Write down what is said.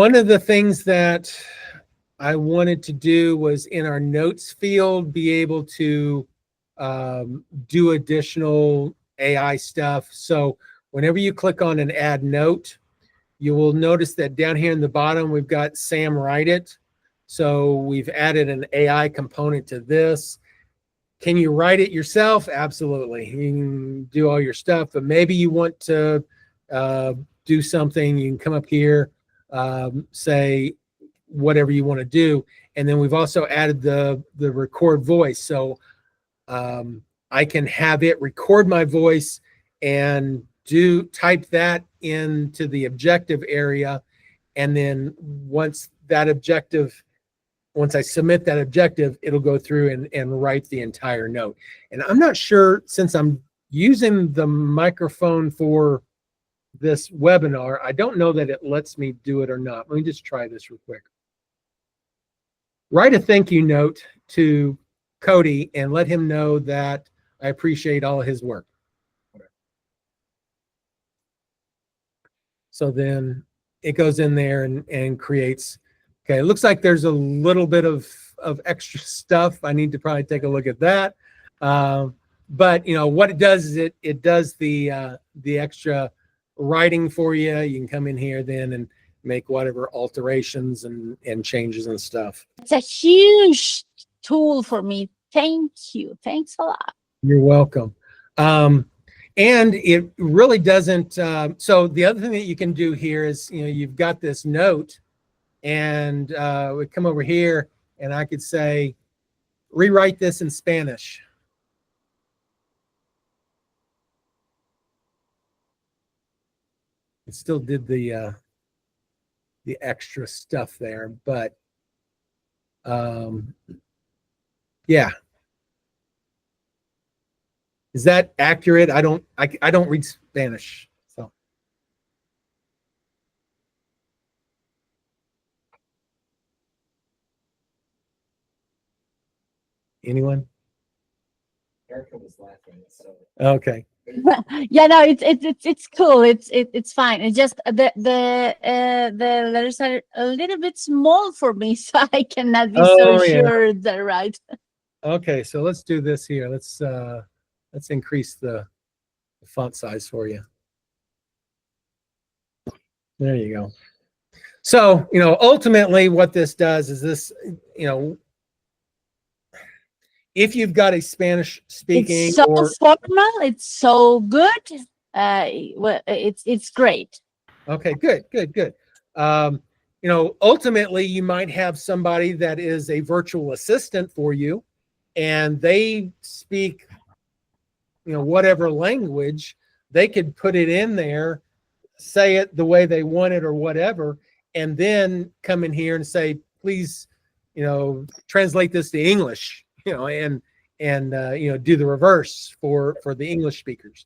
One of the things that I wanted to do was in our notes field, be able to do additional AI stuff. So whenever you click on an add note, you will notice that down here in the bottom, we've got Sam write it. So we've added an AI component to this. Can you write it yourself? Absolutely. You can do all your stuff, but maybe you want to do something. You can come up here, say whatever you want to do. And then we've also added the record voice. So I can have it record my voice and type that into the objective area. And then once I submit that objective, it'll go through and write the entire note. And I'm not sure, since I'm using the microphone for this webinar, I don't know that it lets me do it or not. Let me just try this real quick. Write a thank you note to Cody and let him know that I appreciate all his work. So then it goes in there and creates. Okay, it looks like there's a little bit of extra stuff. I need to probably take a look at that. But you know what it does is it does the extra writing for you. You can come in here then and make whatever alterations and changes and stuff. It's a huge tool for me. Thank you. Thanks a lot. You're welcome. And it really doesn't. So the other thing that you can do here is, you know, you've got this note. And we come over here and I could say, rewrite this in Spanish. It still did the extra stuff there, but yeah. Is that accurate? I don't read Spanish. So. Anyone? Erica was laughing. So. Okay. Yeah, no, it's cool. It's fine. It's just the letters are a little bit small for me, so I cannot be so sure they're right. Okay, so let's do this here. Let's increase the font size for you. There you go. So, you know, ultimately what this does is this, you know, if you've got a Spanish speaking, it's so formal, it's so good. Well, it's great. Okay, good. You know, ultimately you might have somebody that is a virtual assistant for you, and they speak, you know, whatever language. They could put it in there, say it the way they want it or whatever, and then come in here and say, please, you know, translate this to English. You know, and you know, do the reverse for the English speakers.